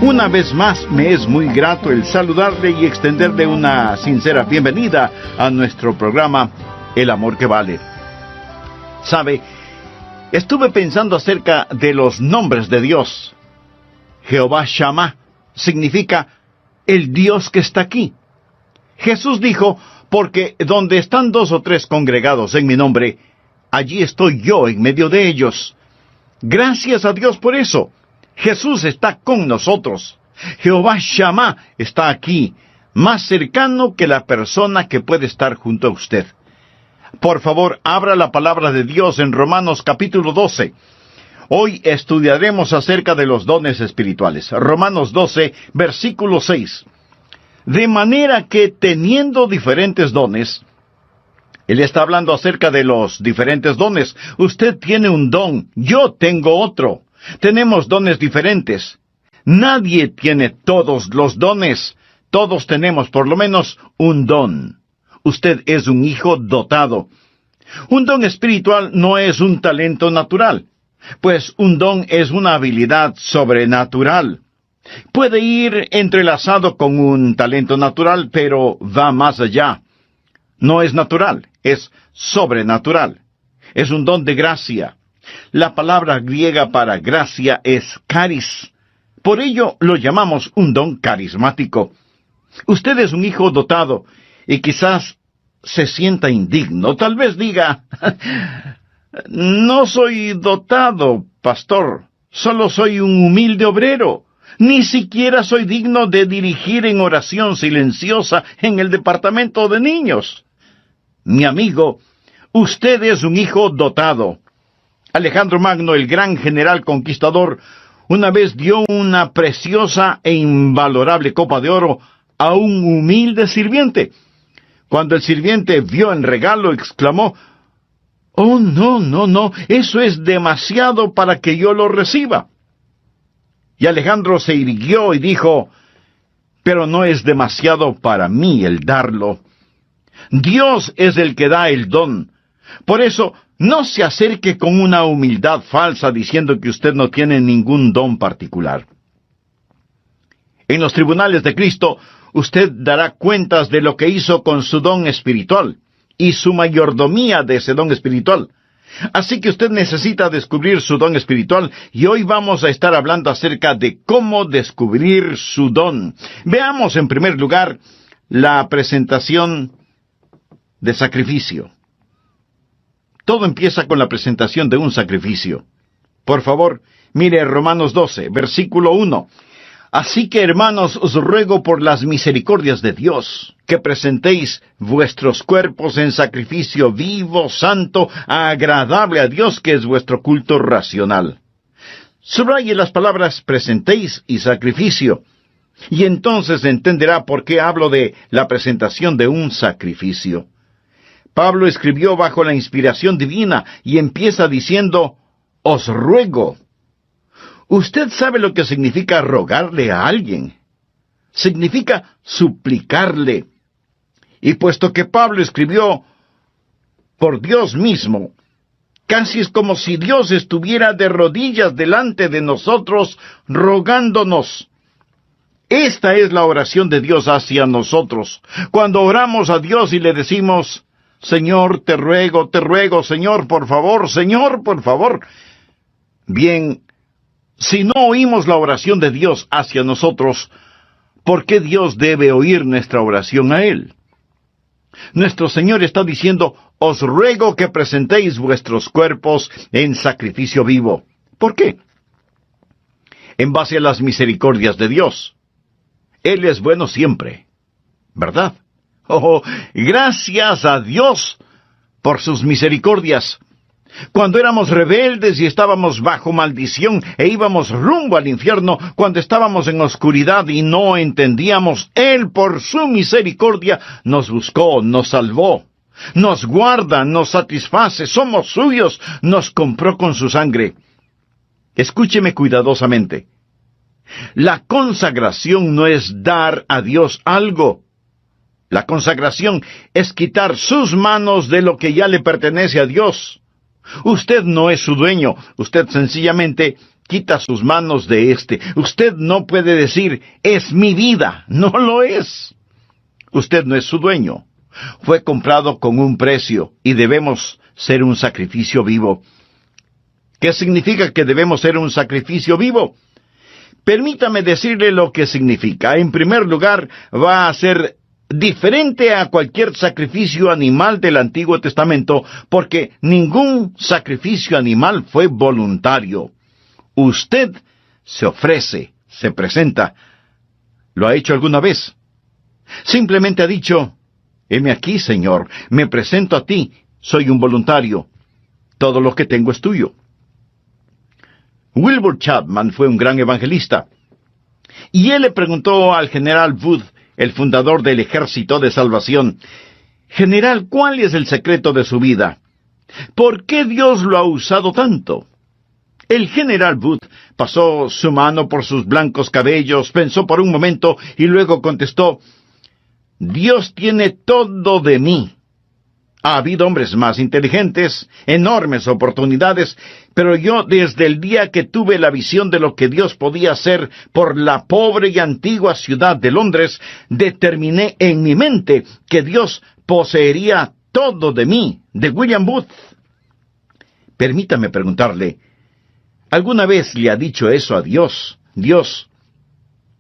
Una vez más, me es muy grato el saludarle y extenderle una sincera bienvenida a nuestro programa El Amor que Vale. ¿Sabe? Estuve pensando acerca de los nombres de Dios. Jehová Shammah significa el Dios que está aquí. Jesús dijo, porque donde están 2 o 3 congregados en mi nombre, allí estoy yo en medio de ellos. Gracias a Dios por eso. Jesús está con nosotros. Jehová Shammah está aquí, más cercano que la persona que puede estar junto a usted. Por favor, abra la palabra de Dios en Romanos capítulo 12. Hoy estudiaremos acerca de los dones espirituales. Romanos 12, versículo 6. De manera que teniendo diferentes dones, él está hablando acerca de los diferentes dones. Usted tiene un don, yo tengo otro. Tenemos dones diferentes. Nadie tiene todos los dones. Todos tenemos por lo menos un don. Usted es un hijo dotado. Un don espiritual no es un talento natural, pues un don es una habilidad sobrenatural. Puede ir entrelazado con un talento natural, pero va más allá. No es natural, es sobrenatural. Es un don de gracia. La palabra griega para gracia es charis. Por ello lo llamamos un don carismático. Usted es un hijo dotado, y quizás se sienta indigno. Tal vez diga, no soy dotado, pastor. Solo soy un humilde obrero. Ni siquiera soy digno de dirigir en oración silenciosa en el departamento de niños. Mi amigo, usted es un hijo dotado. Alejandro Magno, el gran general conquistador, una vez dio una preciosa e invalorable copa de oro a un humilde sirviente. Cuando el sirviente vio el regalo, exclamó, «Oh, no, eso es demasiado para que yo lo reciba». Y Alejandro se irguió y dijo, «Pero no es demasiado para mí el darlo. Dios es el que da el don. Por eso, no se acerque con una humildad falsa diciendo que usted no tiene ningún don particular». En los tribunales de Cristo, usted dará cuentas de lo que hizo con su don espiritual y su mayordomía de ese don espiritual. Así que usted necesita descubrir su don espiritual, y hoy vamos a estar hablando acerca de cómo descubrir su don. Veamos en primer lugar la presentación de sacrificio. Todo empieza con la presentación de un sacrificio. Por favor, mire Romanos 12, versículo 1. Así que, hermanos, os ruego por las misericordias de Dios, que presentéis vuestros cuerpos en sacrificio vivo, santo, agradable a Dios, que es vuestro culto racional. Subraye las palabras presentéis y sacrificio, y entonces entenderá por qué hablo de la presentación de un sacrificio. Pablo escribió bajo la inspiración divina y empieza diciendo, os ruego. Usted sabe lo que significa rogarle a alguien. Significa suplicarle. Y puesto que Pablo escribió por Dios mismo, casi es como si Dios estuviera de rodillas delante de nosotros, rogándonos. Esta es la oración de Dios hacia nosotros. Cuando oramos a Dios y le decimos, Señor, te ruego, Señor, por favor. Bien, si no oímos la oración de Dios hacia nosotros, ¿por qué Dios debe oír nuestra oración a Él? Nuestro Señor está diciendo, os ruego que presentéis vuestros cuerpos en sacrificio vivo. ¿Por qué? En base a las misericordias de Dios. Él es bueno siempre, ¿verdad? Oh, gracias a Dios por sus misericordias. Cuando éramos rebeldes y estábamos bajo maldición e íbamos rumbo al infierno, cuando estábamos en oscuridad y no entendíamos, Él por su misericordia nos buscó, nos salvó, nos guarda, nos satisface, somos suyos, nos compró con su sangre. Escúcheme cuidadosamente. La consagración no es dar a Dios algo. La consagración es quitar sus manos de lo que ya le pertenece a Dios. Usted no es su dueño, usted sencillamente quita sus manos de éste. Usted no puede decir, es mi vida. No lo es. Usted no es su dueño. Fue comprado con un precio y debemos ser un sacrificio vivo. ¿Qué significa que debemos ser un sacrificio vivo? Permítame decirle lo que significa. En primer lugar, va a ser diferente a cualquier sacrificio animal del Antiguo Testamento, porque ningún sacrificio animal fue voluntario. Usted se ofrece, se presenta. ¿Lo ha hecho alguna vez? Simplemente ha dicho, heme aquí, Señor, me presento a ti, soy un voluntario. Todo lo que tengo es tuyo. Wilbur Chapman fue un gran evangelista, y él le preguntó al general Wood, el fundador del Ejército de Salvación, «General, ¿cuál es el secreto de su vida? ¿Por qué Dios lo ha usado tanto?» El general Wood pasó su mano por sus blancos cabellos, pensó por un momento y luego contestó, «Dios tiene todo de mí. Ha habido hombres más inteligentes, enormes oportunidades, pero yo desde el día que tuve la visión de lo que Dios podía hacer por la pobre y antigua ciudad de Londres, determiné en mi mente que Dios poseería todo de mí», de William Booth. Permítame preguntarle, ¿alguna vez le ha dicho eso a Dios? Dios,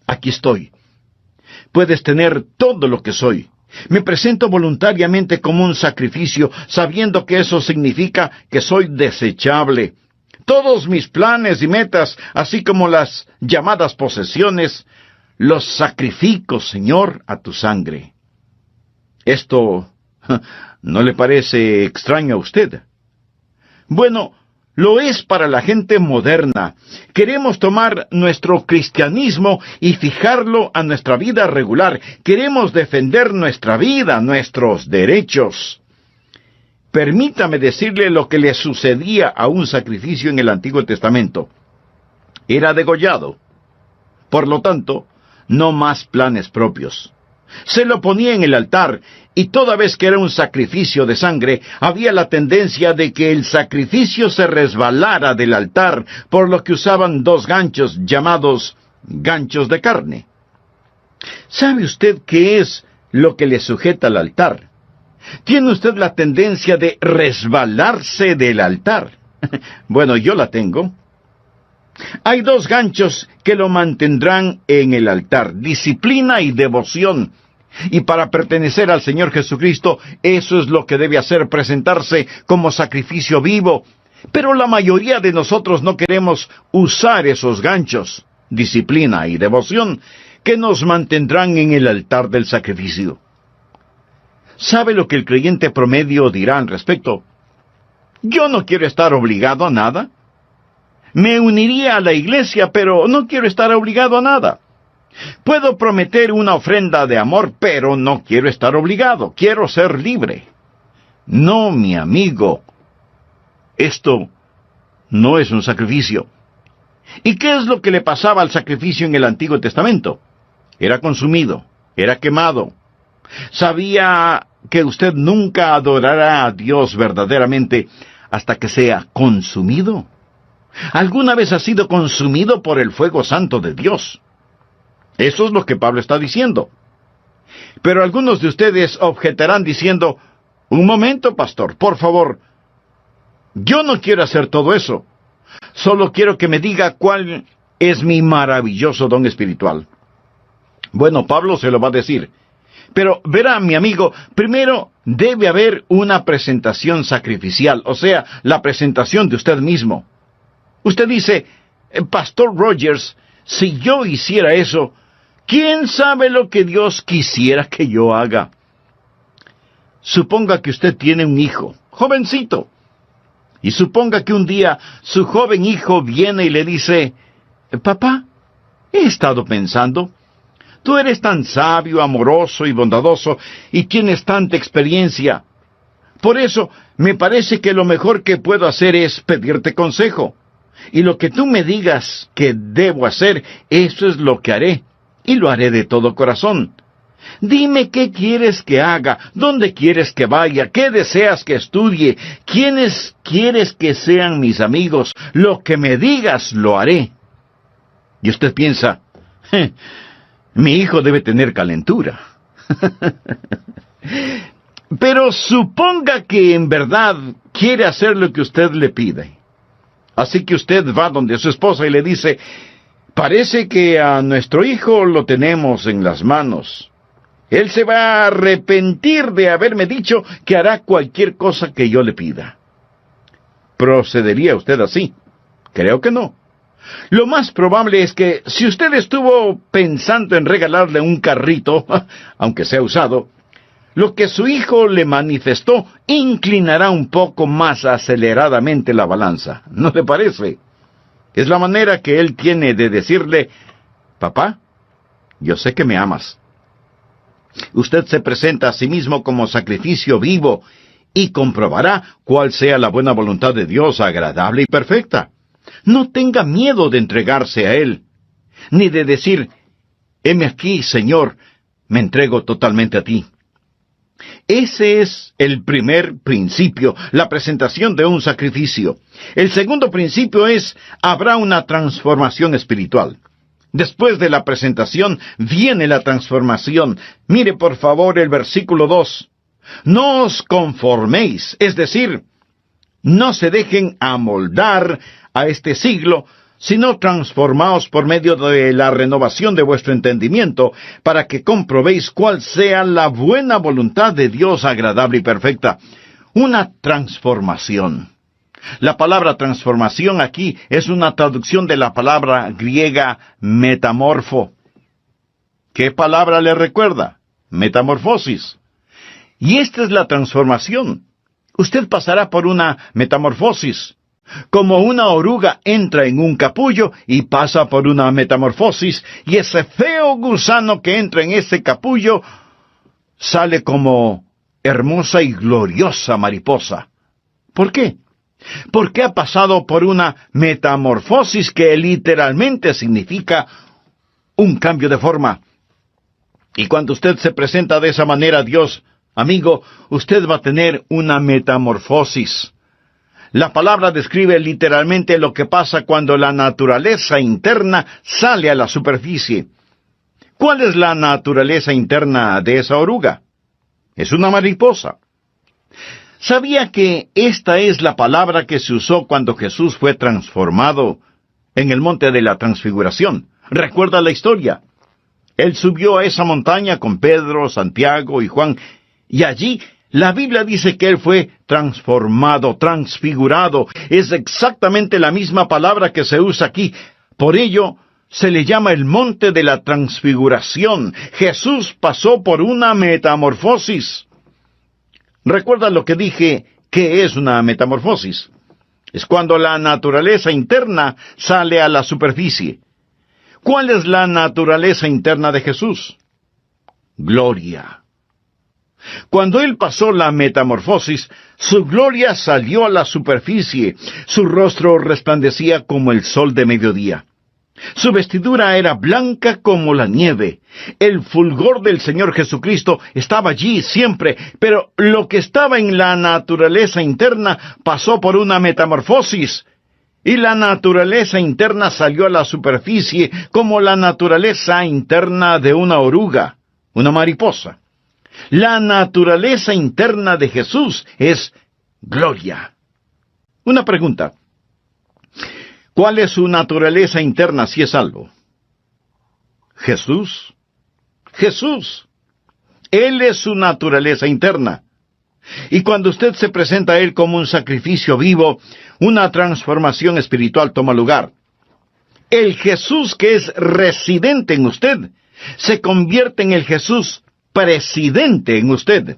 aquí estoy. Puedes tener todo lo que soy. Me presento voluntariamente como un sacrificio, sabiendo que eso significa que soy desechable. Todos mis planes y metas, así como las llamadas posesiones, los sacrifico, Señor, a tu sangre. ¿Esto no le parece extraño a usted? Bueno, lo es para la gente moderna. Queremos tomar nuestro cristianismo y fijarlo a nuestra vida regular. Queremos defender nuestra vida, nuestros derechos. Permítame decirle lo que le sucedía a un sacrificio en el Antiguo Testamento. Era degollado. Por lo tanto, no más planes propios. Se lo ponía en el altar, y toda vez que era un sacrificio de sangre, había la tendencia de que el sacrificio se resbalara del altar, por lo que usaban dos ganchos llamados ganchos de carne. ¿Sabe usted qué es lo que le sujeta al altar? ¿Tiene usted la tendencia de resbalarse del altar? Bueno, yo la tengo. Hay dos ganchos que lo mantendrán en el altar: disciplina y devoción. Y para pertenecer al Señor Jesucristo, eso es lo que debe hacer, presentarse como sacrificio vivo. Pero la mayoría de nosotros no queremos usar esos ganchos, disciplina y devoción, que nos mantendrán en el altar del sacrificio. ¿Sabe lo que el creyente promedio dirá al respecto? Yo no quiero estar obligado a nada. Me uniría a la iglesia, pero no quiero estar obligado a nada. Puedo prometer una ofrenda de amor, pero no quiero estar obligado. Quiero ser libre. No, mi amigo. Esto no es un sacrificio. ¿Y qué es lo que le pasaba al sacrificio en el Antiguo Testamento? Era consumido, era quemado. ¿Sabía que usted nunca adorará a Dios verdaderamente hasta que sea consumido? ¿Alguna vez ha sido consumido por el fuego santo de Dios? Eso es lo que Pablo está diciendo. Pero algunos de ustedes objetarán diciendo, un momento, pastor, por favor, yo no quiero hacer todo eso. Solo quiero que me diga cuál es mi maravilloso don espiritual. Bueno, Pablo se lo va a decir. Pero verá, mi amigo, primero debe haber una presentación sacrificial, o sea, la presentación de usted mismo. Usted dice, Pastor Rogers, si yo hiciera eso, ¿quién sabe lo que Dios quisiera que yo haga? Suponga que usted tiene un hijo, jovencito, y suponga que un día su joven hijo viene y le dice, papá, he estado pensando, tú eres tan sabio, amoroso y bondadoso, y tienes tanta experiencia. Por eso, me parece que lo mejor que puedo hacer es pedirte consejo. Y lo que tú me digas que debo hacer, eso es lo que haré, y lo haré de todo corazón. Dime qué quieres que haga, dónde quieres que vaya, qué deseas que estudie, quiénes quieres que sean mis amigos. Lo que me digas lo haré. Y usted piensa, mi hijo debe tener calentura. Pero suponga que en verdad quiere hacer lo que usted le pide. Así que usted va donde su esposa y le dice, parece que a nuestro hijo lo tenemos en las manos. Él se va a arrepentir de haberme dicho que hará cualquier cosa que yo le pida. ¿Procedería usted así? Creo que no. Lo más probable es que si usted estuvo pensando en regalarle un carrito, aunque sea usado, lo que su hijo le manifestó inclinará un poco más aceleradamente la balanza. ¿No le parece? Es la manera que él tiene de decirle, papá, yo sé que me amas. Usted se presenta a sí mismo como sacrificio vivo y comprobará cuál sea la buena voluntad de Dios, agradable y perfecta. No tenga miedo de entregarse a Él, ni de decir, heme aquí, Señor, me entrego totalmente a ti. Ese es el primer principio, la presentación de un sacrificio. El segundo principio es, habrá una transformación espiritual. Después de la presentación viene la transformación. Mire por favor el versículo 2. No os conforméis, es decir, no se dejen amoldar a este siglo, sino transformaos por medio de la renovación de vuestro entendimiento, para que comprobéis cuál sea la buena voluntad de Dios agradable y perfecta. Una transformación. La palabra transformación aquí es una traducción de la palabra griega metamorfo. ¿Qué palabra le recuerda? Metamorfosis. Y esta es la transformación. Usted pasará por una metamorfosis. Como una oruga entra en un capullo y pasa por una metamorfosis, y ese feo gusano que entra en ese capullo sale como hermosa y gloriosa mariposa. ¿Por qué? Porque ha pasado por una metamorfosis que literalmente significa un cambio de forma. Y cuando usted se presenta de esa manera a Dios, amigo, usted va a tener una metamorfosis. La palabra describe literalmente lo que pasa cuando la naturaleza interna sale a la superficie. ¿Cuál es la naturaleza interna de esa oruga? Es una mariposa. ¿Sabía que esta es la palabra que se usó cuando Jesús fue transformado en el monte de la transfiguración? ¿Recuerda la historia? Él subió a esa montaña con Pedro, Santiago y Juan, y allí la Biblia dice que él fue transformado, transfigurado. Es exactamente la misma palabra que se usa aquí. Por ello, se le llama el monte de la transfiguración. Jesús pasó por una metamorfosis. ¿Recuerda lo que dije? ¿Qué es una metamorfosis? Es cuando la naturaleza interna sale a la superficie. ¿Cuál es la naturaleza interna de Jesús? Gloria. Cuando Él pasó la metamorfosis, su gloria salió a la superficie. Su rostro resplandecía como el sol de mediodía. Su vestidura era blanca como la nieve. El fulgor del Señor Jesucristo estaba allí siempre, pero lo que estaba en la naturaleza interna pasó por una metamorfosis, y la naturaleza interna salió a la superficie como la naturaleza interna de una oruga, una mariposa. La naturaleza interna de Jesús es gloria. Una pregunta. ¿Cuál es su naturaleza interna si es salvo? Jesús. Jesús. Él es su naturaleza interna. Y cuando usted se presenta a Él como un sacrificio vivo, una transformación espiritual toma lugar. El Jesús que es residente en usted se convierte en el Jesús presidente en usted.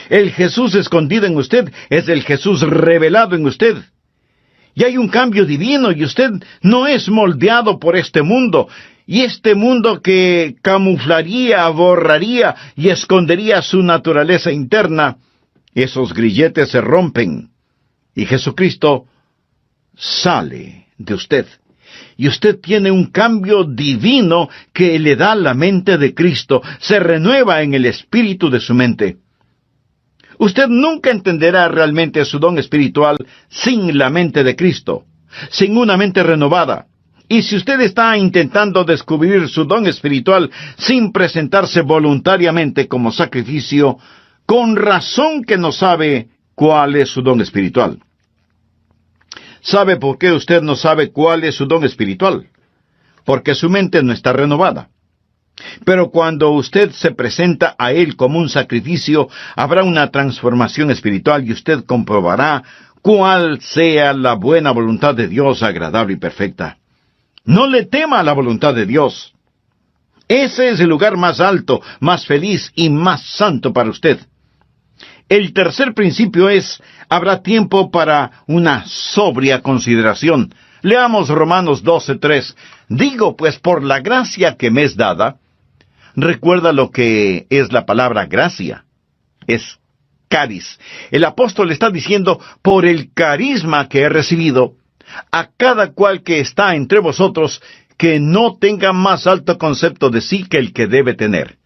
El Jesús escondido en usted es el Jesús revelado en usted. Y hay un cambio divino y usted no es moldeado por este mundo. Y este mundo que camuflaría, borraría y escondería su naturaleza interna, esos grilletes se rompen. Y Jesucristo sale de usted. Y usted tiene un cambio divino que le da la mente de Cristo, se renueva en el espíritu de su mente. Usted nunca entenderá realmente su don espiritual sin la mente de Cristo, sin una mente renovada. Y si usted está intentando descubrir su don espiritual sin presentarse voluntariamente como sacrificio, con razón que no sabe cuál es su don espiritual. ¿Sabe por qué usted no sabe cuál es su don espiritual? Porque su mente no está renovada. Pero cuando usted se presenta a Él como un sacrificio, habrá una transformación espiritual y usted comprobará cuál sea la buena voluntad de Dios, agradable y perfecta. No le tema a la voluntad de Dios. Ese es el lugar más alto, más feliz y más santo para usted. El tercer principio es, habrá tiempo para una sobria consideración. Leamos Romanos 12:3. Digo, pues, por la gracia que me es dada. Recuerda lo que es la palabra gracia. Es caris. El apóstol está diciendo, por el carisma que he recibido, a cada cual que está entre vosotros, que no tenga más alto concepto de sí que el que debe tener.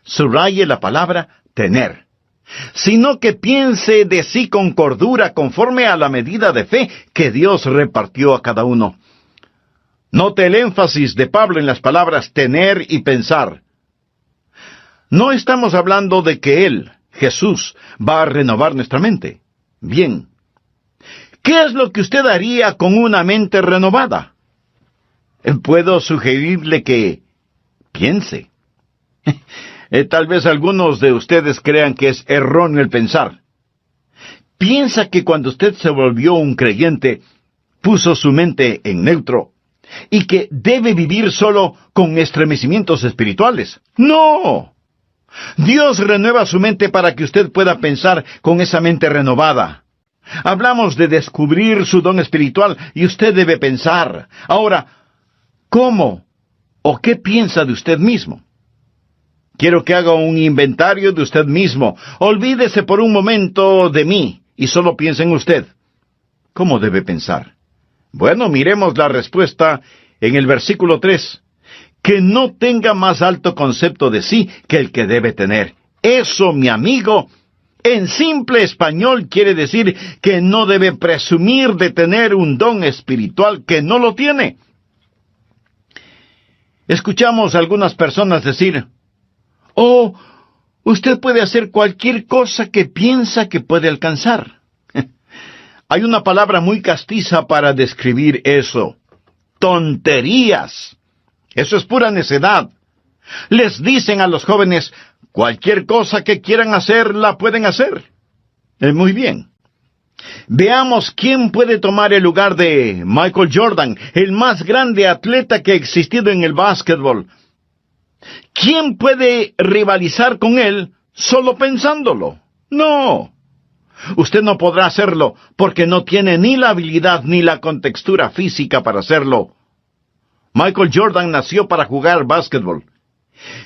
Subraye la palabra tener. Sino que piense de sí con cordura, conforme a la medida de fe que Dios repartió a cada uno. Note el énfasis de Pablo en las palabras tener y pensar. No estamos hablando de que Él, Jesús, va a renovar nuestra mente. Bien. ¿Qué es lo que usted haría con una mente renovada? Puedo sugerirle que piense. Tal vez algunos de ustedes crean que es erróneo el pensar. Piensa que cuando usted se volvió un creyente, puso su mente en neutro, y que debe vivir solo con estremecimientos espirituales. ¡No! Dios renueva su mente para que usted pueda pensar con esa mente renovada. Hablamos de descubrir su don espiritual y usted debe pensar. Ahora, ¿cómo o qué piensa de usted mismo? Quiero que haga un inventario de usted mismo. Olvídese por un momento de mí y solo piense en usted. ¿Cómo debe pensar? Bueno, miremos la respuesta en el versículo 3. Que no tenga más alto concepto de sí que el que debe tener. Eso, mi amigo, en simple español quiere decir que no debe presumir de tener un don espiritual que no lo tiene. Escuchamos a algunas personas decir, «Oh, usted puede hacer cualquier cosa que piensa que puede alcanzar». Hay una palabra muy castiza para describir eso. Tonterías. Eso es pura necedad. Les dicen a los jóvenes, cualquier cosa que quieran hacer, la pueden hacer. Muy bien. Veamos quién puede tomar el lugar de Michael Jordan, el más grande atleta que ha existido en el básquetbol. ¿Quién puede rivalizar con él solo pensándolo? No. Usted no podrá hacerlo porque no tiene ni la habilidad ni la contextura física para hacerlo. Michael Jordan nació para jugar básquetbol.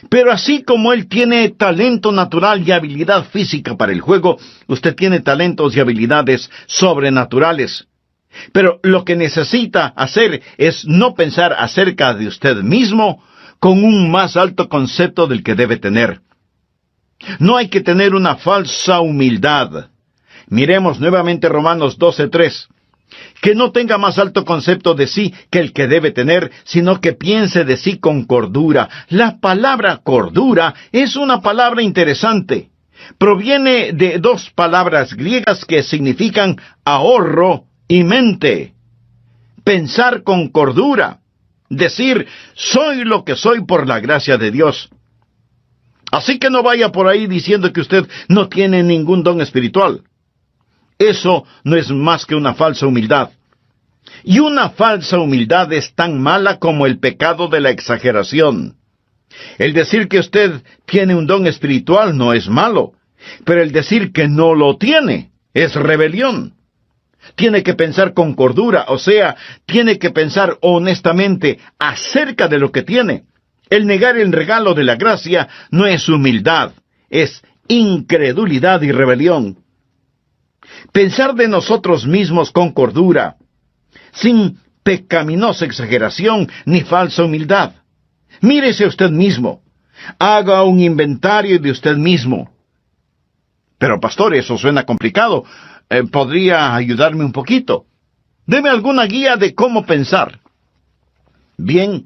Pero así como él tiene talento natural y habilidad física para el juego, usted tiene talentos y habilidades sobrenaturales. Pero lo que necesita hacer es no pensar acerca de usted mismo con un más alto concepto del que debe tener. No hay que tener una falsa humildad. Miremos nuevamente Romanos 12:3. Que no tenga más alto concepto de sí que el que debe tener, sino que piense de sí con cordura. La palabra cordura es una palabra interesante. Proviene de dos palabras griegas que significan ahorro y mente. Pensar con cordura. Decir, soy lo que soy por la gracia de Dios. Así que no vaya por ahí diciendo que usted no tiene ningún don espiritual. Eso no es más que una falsa humildad. Y una falsa humildad es tan mala como el pecado de la exageración. El decir que usted tiene un don espiritual no es malo, pero el decir que no lo tiene es rebelión. Tiene que pensar con cordura, o sea, tiene que pensar honestamente acerca de lo que tiene. El negar el regalo de la gracia no es humildad, es incredulidad y rebelión. Pensar de nosotros mismos con cordura, sin pecaminosa exageración ni falsa humildad. Mírese usted mismo. Haga un inventario de usted mismo. Pero, pastor, eso suena complicado. ¿Podría ayudarme un poquito? Deme alguna guía de cómo pensar. Bien,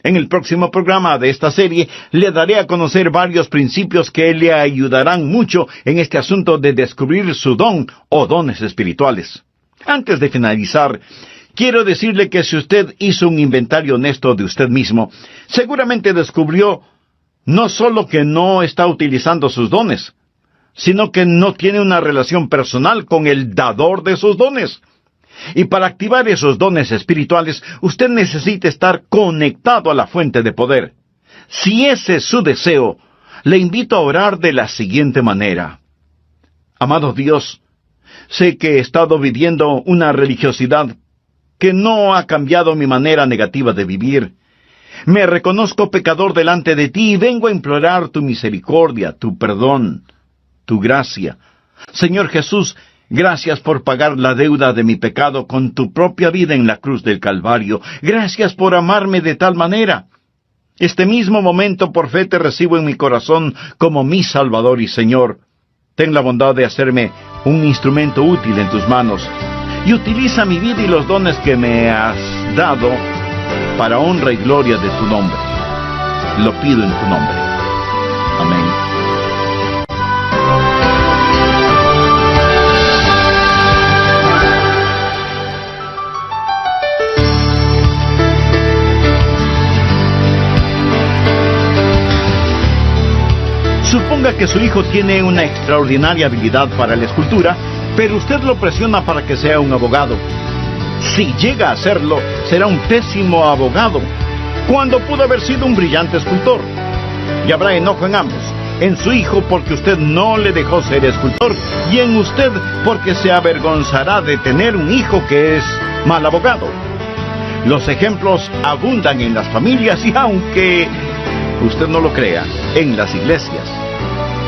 en el próximo programa de esta serie le daré a conocer varios principios que le ayudarán mucho en este asunto de descubrir su don o dones espirituales. Antes de finalizar, quiero decirle que si usted hizo un inventario honesto de usted mismo, seguramente descubrió no solo que no está utilizando sus dones, sino que no tiene una relación personal con el dador de sus dones. Y para activar esos dones espirituales, usted necesita estar conectado a la fuente de poder. Si ese es su deseo, le invito a orar de la siguiente manera. Amado Dios, sé que he estado viviendo una religiosidad que no ha cambiado mi manera negativa de vivir. Me reconozco pecador delante de ti y vengo a implorar tu misericordia, tu perdón, tu gracia. Señor Jesús, gracias por pagar la deuda de mi pecado con tu propia vida en la cruz del Calvario. Gracias por amarme de tal manera. Este mismo momento por fe te recibo en mi corazón como mi Salvador y Señor. Ten la bondad de hacerme un instrumento útil en tus manos y utiliza mi vida y los dones que me has dado para honra y gloria de tu nombre. Lo pido en tu nombre. Amén. Suponga que su hijo tiene una extraordinaria habilidad para la escultura, pero usted lo presiona para que sea un abogado. Si llega a hacerlo, será un pésimo abogado, cuando pudo haber sido un brillante escultor. Y habrá enojo en ambos, en su hijo porque usted no le dejó ser escultor, y en usted porque se avergonzará de tener un hijo que es mal abogado. Los ejemplos abundan en las familias y, aunque usted no lo crea, en las iglesias.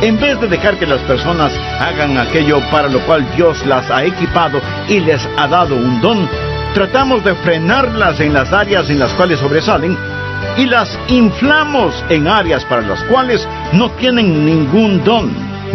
En vez de dejar que las personas hagan aquello para lo cual Dios las ha equipado y les ha dado un don, tratamos de frenarlas en las áreas en las cuales sobresalen y las inflamos en áreas para las cuales no tienen ningún don.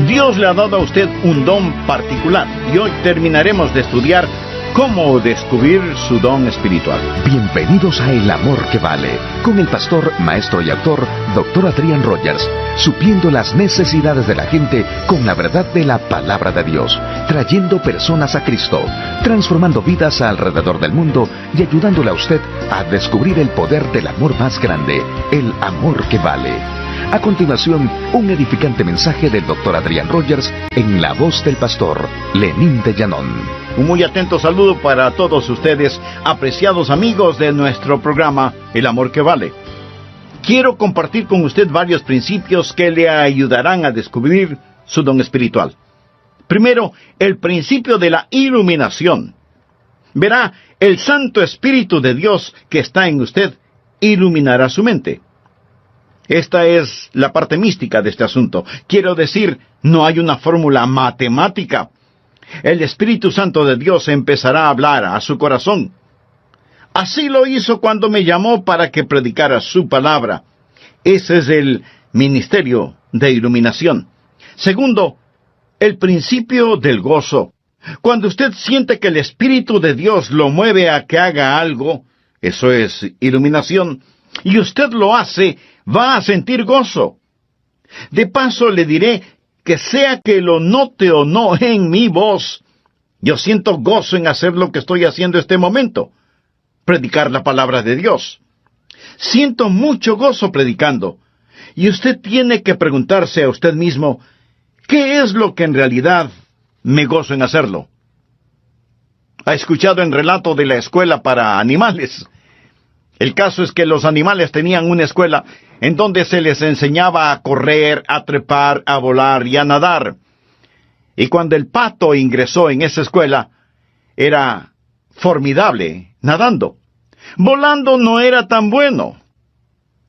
Dios le ha dado a usted un don particular y hoy terminaremos de estudiar cómo descubrir su don espiritual. Bienvenidos a El Amor que Vale, con el pastor, maestro y autor, Dr. Adrian Rogers, supliendo las necesidades de la gente con la verdad de la palabra de Dios, trayendo personas a Cristo, transformando vidas alrededor del mundo y ayudándole a usted a descubrir el poder del amor más grande, el amor que vale. A continuación, un edificante mensaje del Dr. Adrian Rogers en la voz del pastor Lenín de Llanón. Un muy atento saludo para todos ustedes, apreciados amigos de nuestro programa El Amor que Vale. Quiero compartir con usted varios principios que le ayudarán a descubrir su don espiritual. Primero, el principio de la iluminación. Verá, el Santo Espíritu de Dios que está en usted iluminará su mente. Esta es la parte mística de este asunto. Quiero decir, no hay una fórmula matemática. El Espíritu Santo de Dios empezará a hablar a su corazón. Así lo hizo cuando me llamó para que predicara su palabra. Ese es el ministerio de iluminación. Segundo, el principio del gozo. Cuando usted siente que el Espíritu de Dios lo mueve a que haga algo, eso es iluminación, y usted lo hace, va a sentir gozo. De paso le diré que sea que lo note o no en mi voz, yo siento gozo en hacer lo que estoy haciendo este momento, predicar la palabra de Dios. Siento mucho gozo predicando, y usted tiene que preguntarse a usted mismo, ¿qué es lo que en realidad me gozo en hacerlo? ¿Ha escuchado el relato de la escuela para animales? El caso es que los animales tenían una escuela en donde se les enseñaba a correr, a trepar, a volar y a nadar. Y cuando el pato ingresó en esa escuela, era formidable nadando. Volando no era tan bueno,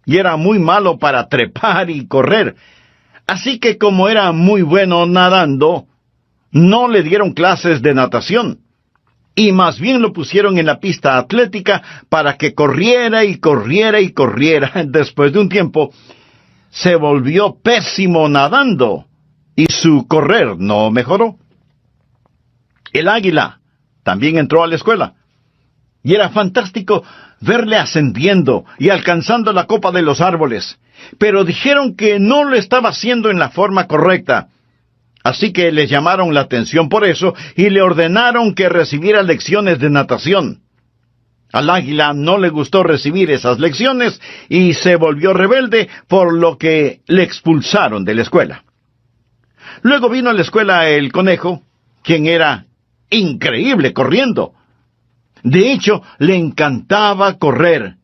y era muy malo para trepar y correr. Así que como era muy bueno nadando, no le dieron clases de natación. y más bien lo pusieron en la pista atlética para que corriera y corriera y corriera. Después de un tiempo, se volvió pésimo nadando y su correr no mejoró. El águila también entró a la escuela y era fantástico verle ascendiendo y alcanzando la copa de los árboles, pero dijeron que no lo estaba haciendo en la forma correcta. Así que le llamaron la atención por eso y le ordenaron que recibiera lecciones de natación. Al águila no le gustó recibir esas lecciones y se volvió rebelde, por lo que le expulsaron de la escuela. Luego vino a la escuela el conejo, quien era increíble corriendo. De hecho, le encantaba correr,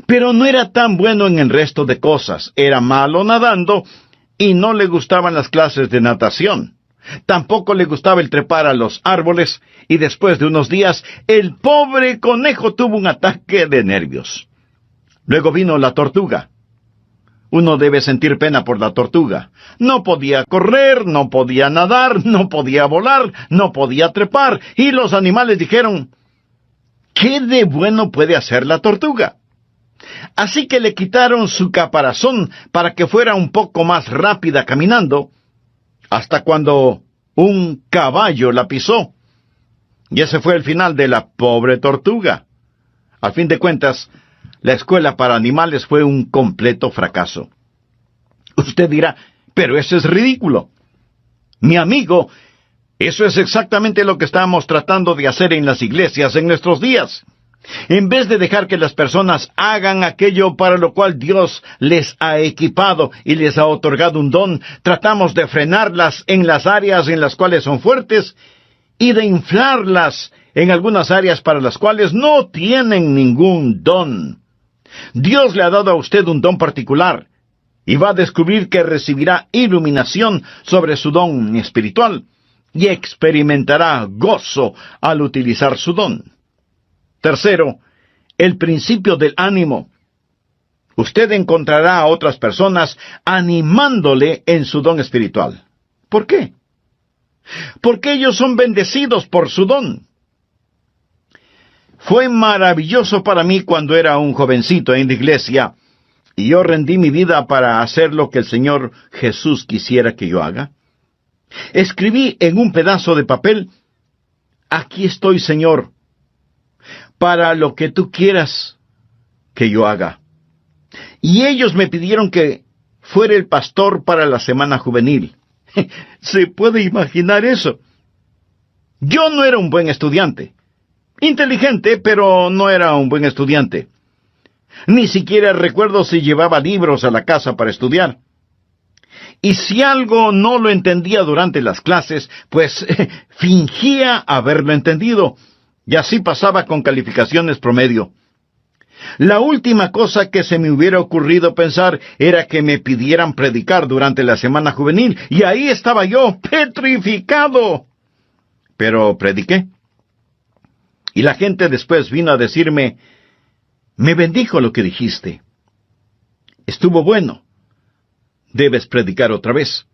pero no era tan bueno en el resto de cosas. Era malo nadando y no le gustaban las clases de natación. Tampoco le gustaba el trepar a los árboles, y después de unos días, el pobre conejo tuvo un ataque de nervios. Luego vino la tortuga. Uno debe sentir pena por la tortuga. No podía correr, no podía nadar, no podía volar, no podía trepar, y los animales dijeron, ¿qué de bueno puede hacer la tortuga? Así que le quitaron su caparazón para que fuera un poco más rápida caminando, hasta cuando un caballo la pisó. Y ese fue el final de la pobre tortuga. Al fin de cuentas, la escuela para animales fue un completo fracaso. Usted dirá, pero eso es ridículo. Mi amigo, eso es exactamente lo que estamos tratando de hacer en las iglesias en nuestros días. En vez de dejar que las personas hagan aquello para lo cual Dios les ha equipado y les ha otorgado un don, tratamos de frenarlas en las áreas en las cuales son fuertes y de inflarlas en algunas áreas para las cuales no tienen ningún don. Dios le ha dado a usted un don particular y va a descubrir que recibirá iluminación sobre su don espiritual y experimentará gozo al utilizar su don. Tercero, el principio del ánimo. Usted encontrará a otras personas animándole en su don espiritual. ¿Por qué? Porque ellos son bendecidos por su don. Fue maravilloso para mí cuando era un jovencito en la iglesia y yo rendí mi vida para hacer lo que el Señor Jesús quisiera que yo haga. Escribí en un pedazo de papel, aquí estoy, Señor, para lo que tú quieras que yo haga. Y ellos me pidieron que fuera el pastor para la semana juvenil. ¿Se puede imaginar eso? Yo no era un buen estudiante. Inteligente, pero no era un buen estudiante. Ni siquiera recuerdo si llevaba libros a la casa para estudiar. Y si algo no lo entendía durante las clases, pues fingía haberlo entendido. Y así pasaba con calificaciones promedio. La última cosa que se me hubiera ocurrido pensar era que me pidieran predicar durante la semana juvenil, y ahí estaba yo, petrificado. Pero prediqué. Y la gente después vino a decirme, me bendijo lo que dijiste. Estuvo bueno. Debes predicar otra vez.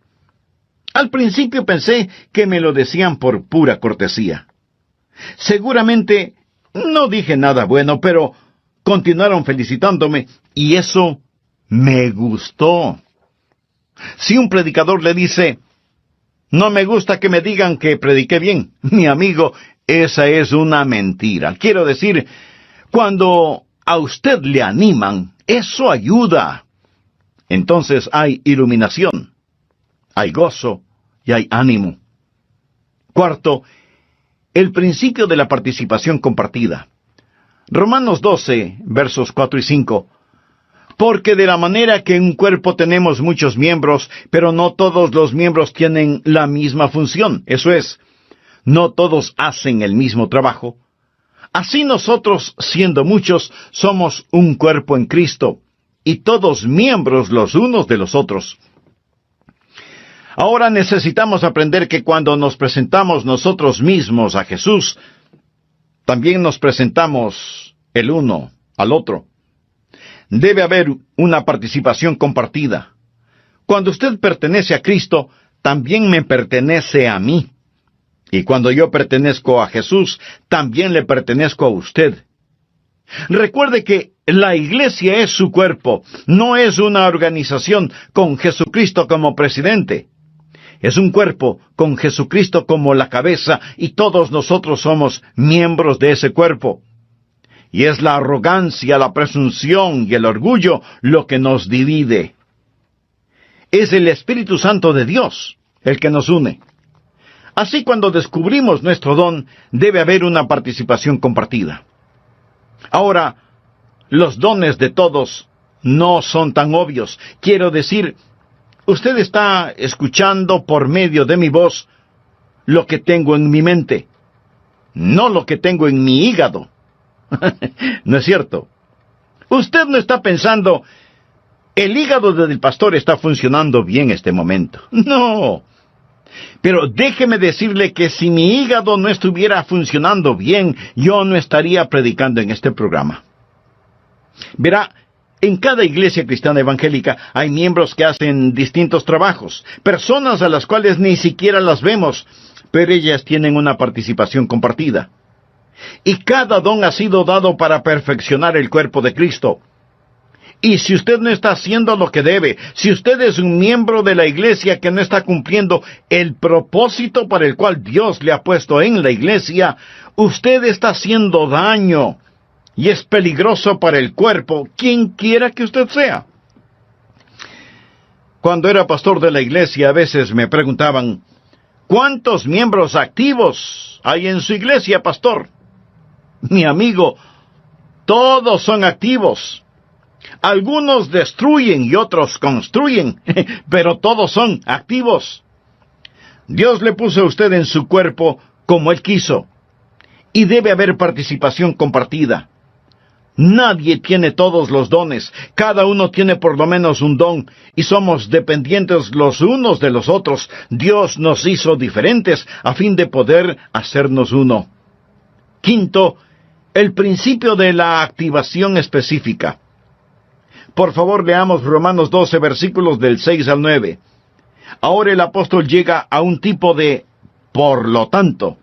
Al principio pensé que me lo decían por pura cortesía. Seguramente no dije nada bueno, pero continuaron felicitándome, y eso me gustó. Si un predicador le dice, no me gusta que me digan que prediqué bien, mi amigo, esa es una mentira. Quiero decir, cuando a usted le animan, eso ayuda. Entonces hay iluminación, hay gozo y hay ánimo. Cuarto, el principio de la participación compartida. Romanos 12, versos 4 y 5. Porque de la manera que en un cuerpo tenemos muchos miembros, pero no todos los miembros tienen la misma función. Eso es, no todos hacen el mismo trabajo. Así nosotros, siendo muchos, somos un cuerpo en Cristo, y todos miembros los unos de los otros. Ahora necesitamos aprender que cuando nos presentamos nosotros mismos a Jesús, también nos presentamos el uno al otro. Debe haber una participación compartida. Cuando usted pertenece a Cristo, también me pertenece a mí. Y cuando yo pertenezco a Jesús, también le pertenezco a usted. Recuerde que la iglesia es su cuerpo, no es una organización con Jesucristo como presidente. Es un cuerpo con Jesucristo como la cabeza y todos nosotros somos miembros de ese cuerpo. Y es la arrogancia, la presunción y el orgullo lo que nos divide. Es el Espíritu Santo de Dios el que nos une. Así, cuando descubrimos nuestro don, debe haber una participación compartida. Ahora, los dones de todos no son tan obvios. Quiero decir, usted está escuchando por medio de mi voz lo que tengo en mi mente, no lo que tengo en mi hígado. ¿No es cierto? Usted no está pensando, el hígado del pastor está funcionando bien este momento. No. Pero déjeme decirle que si mi hígado no estuviera funcionando bien, yo no estaría predicando en este programa. Verá, en cada iglesia cristiana evangélica hay miembros que hacen distintos trabajos, personas a las cuales ni siquiera las vemos, pero ellas tienen una participación compartida. Y cada don ha sido dado para perfeccionar el cuerpo de Cristo. Y si usted no está haciendo lo que debe, si usted es un miembro de la iglesia que no está cumpliendo el propósito para el cual Dios le ha puesto en la iglesia, usted está haciendo daño y es peligroso para el cuerpo, quien quiera que usted sea. Cuando era pastor de la iglesia, a veces me preguntaban, ¿cuántos miembros activos hay en su iglesia, pastor? Mi amigo, todos son activos. Algunos destruyen y otros construyen, pero todos son activos. Dios le puso a usted en su cuerpo como Él quiso, y debe haber participación compartida. Nadie tiene todos los dones, cada uno tiene por lo menos un don, y somos dependientes los unos de los otros. Dios nos hizo diferentes a fin de poder hacernos uno. Quinto, el principio de la activación específica. Por favor, leamos Romanos 12, versículos del 6 al 9. Ahora el apóstol llega a un tipo de por lo tanto.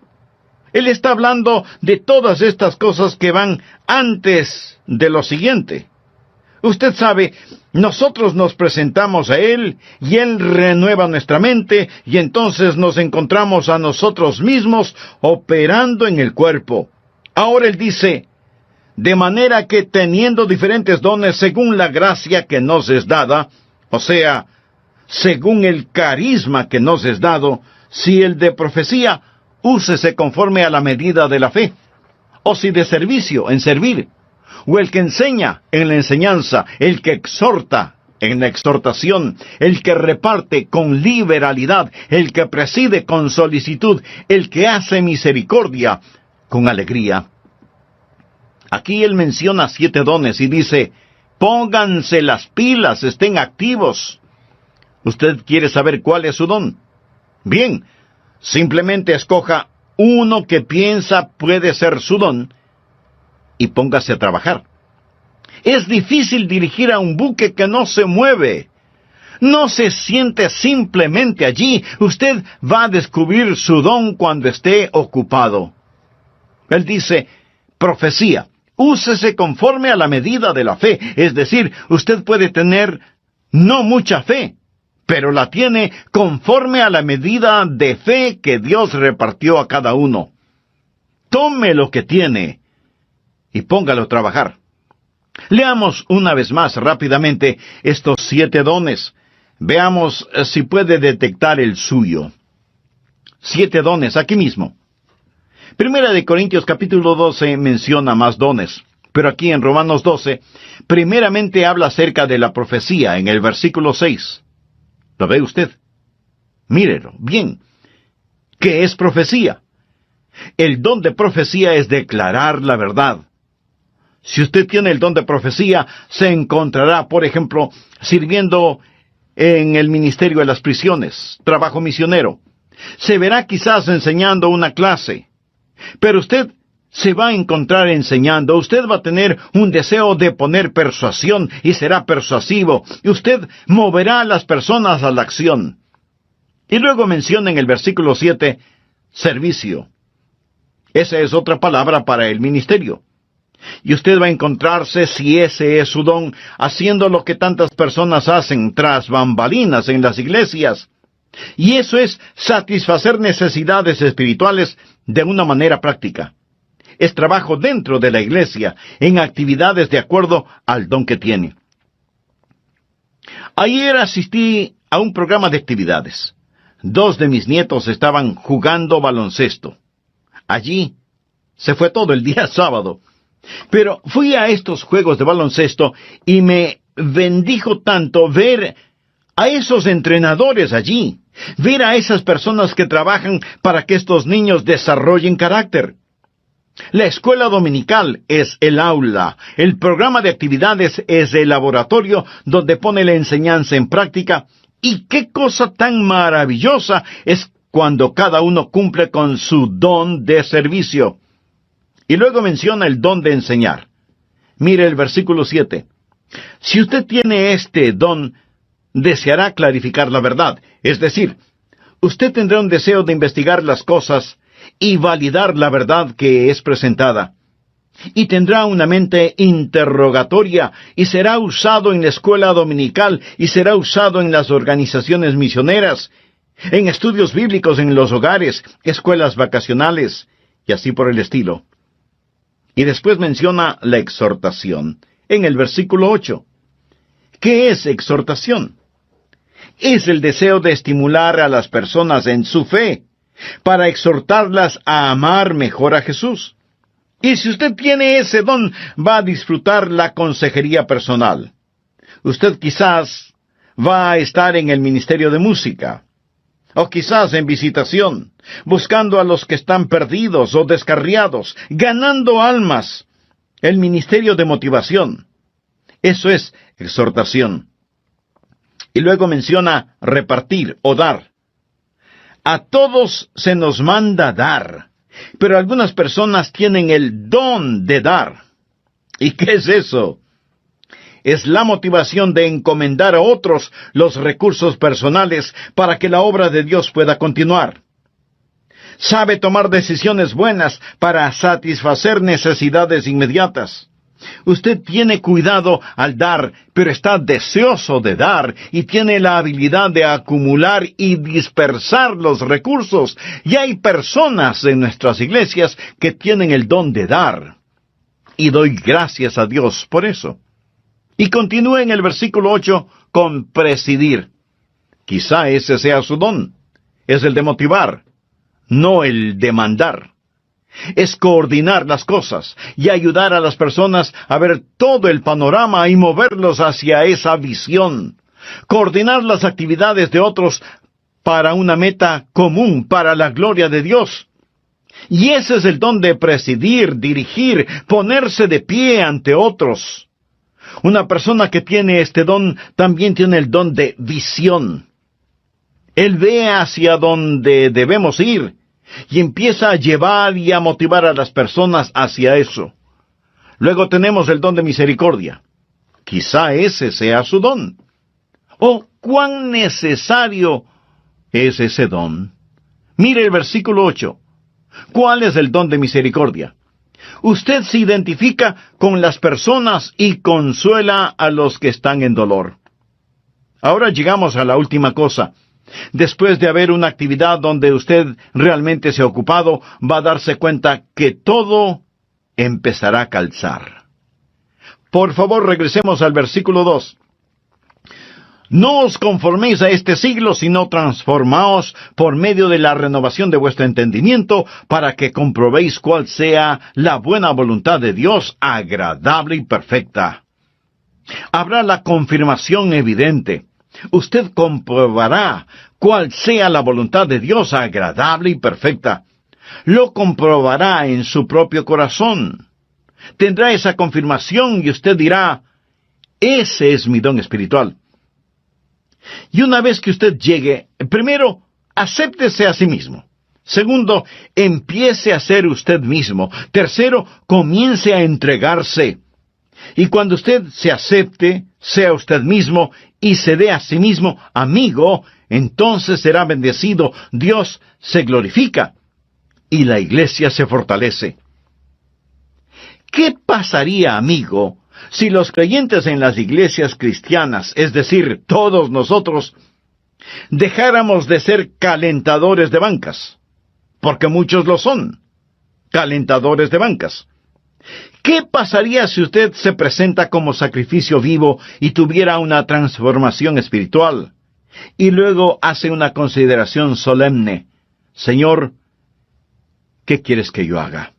Él está hablando de todas estas cosas que van antes de lo siguiente. Usted sabe, nosotros nos presentamos a Él, y Él renueva nuestra mente, y entonces nos encontramos a nosotros mismos operando en el cuerpo. Ahora Él dice, de manera que teniendo diferentes dones según la gracia que nos es dada, o sea, según el carisma que nos es dado, si el de profecía, úsese conforme a la medida de la fe, o si de servicio, en servir, o el que enseña, en la enseñanza, el que exhorta, en la exhortación, el que reparte con liberalidad, el que preside con solicitud, el que hace misericordia con alegría. Aquí él menciona 7 dones y dice, pónganse las pilas, estén activos. ¿Usted quiere saber cuál es su don? Bien, simplemente escoja uno que piensa puede ser su don y póngase a trabajar. Es difícil dirigir a un buque que no se mueve. No se siente simplemente allí. Usted va a descubrir su don cuando esté ocupado. Él dice, profecía. Úsese conforme a la medida de la fe. Es decir, usted puede tener no mucha fe, pero la tiene conforme a la medida de fe que Dios repartió a cada uno. Tome lo que tiene y póngalo a trabajar. Leamos una vez más rápidamente estos 7 dones. Veamos si puede detectar el suyo. 7 dones aquí mismo. Primera de Corintios capítulo 12 menciona más dones, pero aquí en Romanos 12, primeramente habla acerca de la profecía en el versículo 6. ¿Lo ve usted? Mírelo, bien. ¿Qué es profecía? El don de profecía es declarar la verdad. Si usted tiene el don de profecía, se encontrará, por ejemplo, sirviendo en el ministerio de las prisiones, trabajo misionero. Se verá quizás enseñando una clase. Pero usted se va a encontrar enseñando, usted va a tener un deseo de poner persuasión y será persuasivo, y usted moverá a las personas a la acción. Y luego menciona en el versículo 7, servicio. Esa es otra palabra para el ministerio. Y usted va a encontrarse, si ese es su don, haciendo lo que tantas personas hacen tras bambalinas en las iglesias. Y eso es satisfacer necesidades espirituales de una manera práctica. Es trabajo dentro de la iglesia, en actividades de acuerdo al don que tiene. Ayer asistí a un programa de actividades. 2 de mis nietos estaban jugando baloncesto. Allí se fue todo el día sábado. Pero fui a estos juegos de baloncesto y me bendijo tanto ver a esos entrenadores allí, ver a esas personas que trabajan para que estos niños desarrollen carácter. La escuela dominical es el aula, el programa de actividades es el laboratorio donde pone la enseñanza en práctica, y qué cosa tan maravillosa es cuando cada uno cumple con su don de servicio. Y luego menciona el don de enseñar. Mire el versículo 7. Si usted tiene este don, deseará clarificar la verdad. Es decir, usted tendrá un deseo de investigar las cosas y validar la verdad que es presentada. Y tendrá una mente interrogatoria y será usado en la escuela dominical y será usado en las organizaciones misioneras, en estudios bíblicos en los hogares, escuelas vacacionales y así por el estilo. Y después menciona la exhortación, en el versículo 8. ¿Qué es exhortación? Es el deseo de estimular a las personas en su fe, para exhortarlas a amar mejor a Jesús. Y si usted tiene ese don, va a disfrutar la consejería personal. Usted quizás va a estar en el ministerio de música, o quizás en visitación, buscando a los que están perdidos o descarriados, ganando almas. El ministerio de motivación. Eso es exhortación. Y luego menciona repartir o dar. A todos se nos manda dar, pero algunas personas tienen el don de dar. ¿Y qué es eso? Es la motivación de encomendar a otros los recursos personales para que la obra de Dios pueda continuar. Sabe tomar decisiones buenas para satisfacer necesidades inmediatas. Usted tiene cuidado al dar, pero está deseoso de dar y tiene la habilidad de acumular y dispersar los recursos. Y hay personas en nuestras iglesias que tienen el don de dar. Y doy gracias a Dios por eso. Y continúa en el versículo 8 con presidir. Quizá ese sea su don. Es el de motivar, no el de mandar. Es coordinar las cosas y ayudar a las personas a ver todo el panorama y moverlos hacia esa visión. Coordinar las actividades de otros para una meta común, para la gloria de Dios. Y ese es el don de presidir, dirigir, ponerse de pie ante otros. Una persona que tiene este don también tiene el don de visión. Él ve hacia donde debemos ir y empieza a llevar y a motivar a las personas hacia eso. Luego tenemos el don de misericordia. Quizá ese sea su don. ¿O cuán necesario es ese don? Mire el versículo 8. ¿Cuál es el don de misericordia? Usted se identifica con las personas y consuela a los que están en dolor. Ahora llegamos a la última cosa. Después de haber una actividad donde usted realmente se ha ocupado, va a darse cuenta que todo empezará a calzar. Por favor, regresemos al versículo 2. No os conforméis a este siglo, sino transformaos por medio de la renovación de vuestro entendimiento, para que comprobéis cuál sea la buena voluntad de Dios, agradable y perfecta. Habrá la confirmación evidente. Usted comprobará cuál sea la voluntad de Dios, agradable y perfecta. Lo comprobará en su propio corazón. Tendrá esa confirmación y usted dirá, ese es mi don espiritual. Y una vez que usted llegue, primero, acéptese a sí mismo. Segundo, empiece a ser usted mismo. Tercero, comience a entregarse. Y cuando usted se acepte, sea usted mismo, y se dé a sí mismo amigo, entonces será bendecido. Dios se glorifica. y la iglesia se fortalece. ¿Qué pasaría, amigo, si los creyentes en las iglesias cristianas, es decir, todos nosotros, dejáramos de ser calentadores de bancas? Porque muchos lo son, calentadores de bancas. ¿Qué pasaría si usted se presenta como sacrificio vivo y tuviera una transformación espiritual? Y luego hace una consideración solemne. Señor, ¿qué quieres que yo haga?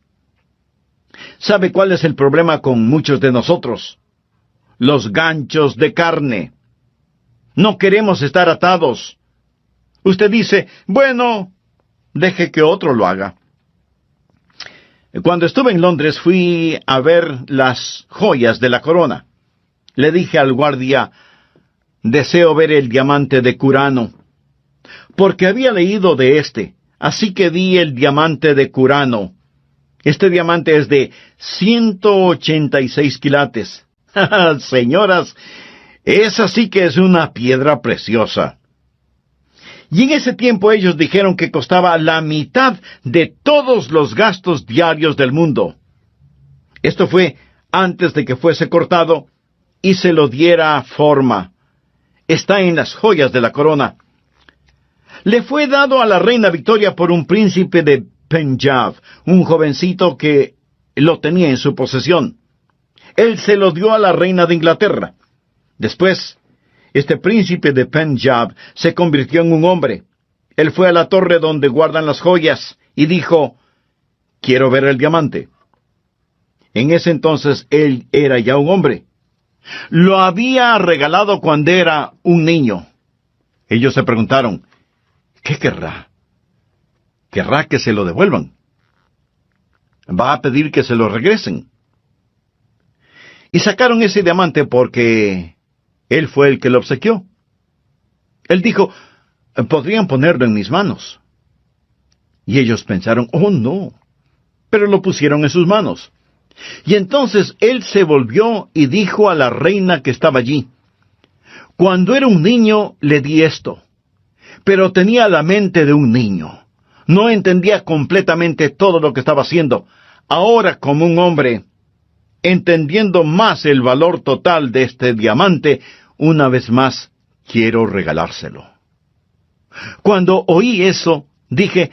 ¿Sabe cuál es el problema con muchos de nosotros? Los ganchos de carne. No queremos estar atados. Usted dice, bueno, deje que otro lo haga. Cuando estuve en Londres fui a ver las joyas de la corona. Le dije al guardia, deseo ver el diamante de Curano, porque había leído de este, así que di el diamante de Curano. Este diamante es de 186 quilates. Señoras, esa sí que es una piedra preciosa. Y en ese tiempo ellos dijeron que costaba la mitad de todos los gastos diarios del mundo. Esto fue antes de que fuese cortado y se lo diera forma. Está en las joyas de la corona. Le fue dado a la reina Victoria por un príncipe de Punjab, un jovencito que lo tenía en su posesión. Él se lo dio a la reina de Inglaterra. Después, este príncipe de Punjab se convirtió en un hombre. Él fue a la torre donde guardan las joyas y dijo, quiero ver el diamante. En ese entonces él era ya un hombre. Lo había regalado cuando era un niño. Ellos se preguntaron, ¿qué querrá? ¿Querrá que se lo devuelvan? ¿Va a pedir que se lo regresen? Y sacaron ese diamante porque él fue el que lo obsequió. Él dijo, podrían ponerlo en mis manos. Y ellos pensaron, oh no, pero lo pusieron en sus manos. Y entonces él se volvió y dijo a la reina que estaba allí, cuando era un niño le di esto, pero tenía la mente de un niño. No entendía completamente todo lo que estaba haciendo. Ahora, como un hombre, entendiendo más el valor total de este diamante, una vez más quiero regalárselo. Cuando oí eso, dije,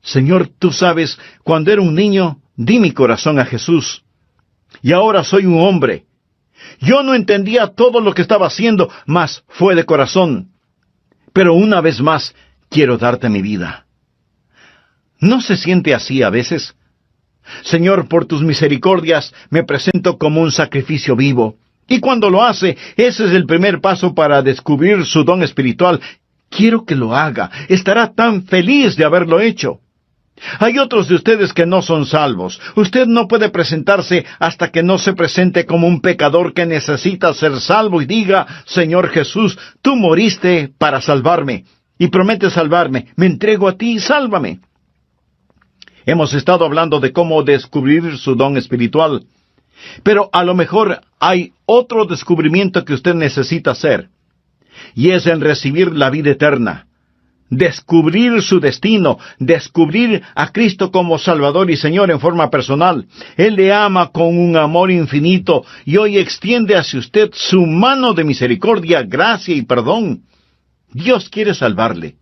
Señor, tú sabes, cuando era un niño, di mi corazón a Jesús. Y ahora soy un hombre. Yo no entendía todo lo que estaba haciendo, mas fue de corazón. Pero una vez más, quiero darte mi vida. ¿No se siente así a veces? Señor, por tus misericordias, me presento como un sacrificio vivo. Y cuando lo hace, ese es el primer paso para descubrir su don espiritual. Quiero que lo haga. Estará tan feliz de haberlo hecho. Hay otros de ustedes que no son salvos. Usted no puede presentarse hasta que no se presente como un pecador que necesita ser salvo y diga, Señor Jesús, tú moriste para salvarme y prometes salvarme. Me entrego a ti, sálvame. Hemos estado hablando de cómo descubrir su don espiritual, pero a lo mejor hay otro descubrimiento que usted necesita hacer, y es el recibir la vida eterna, descubrir su destino, descubrir a Cristo como Salvador y Señor en forma personal. Él le ama con un amor infinito y hoy extiende hacia usted su mano de misericordia, gracia y perdón. Dios quiere salvarle.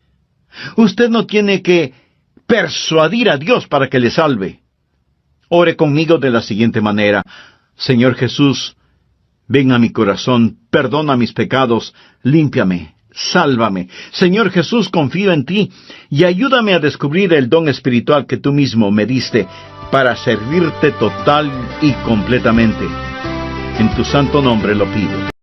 Usted no tiene que persuadir a Dios para que le salve. Ore conmigo de la siguiente manera. Señor Jesús, ven a mi corazón, perdona mis pecados, límpiame, sálvame. Señor Jesús, confío en ti y ayúdame a descubrir el don espiritual que tú mismo me diste para servirte total y completamente. En tu santo nombre lo pido.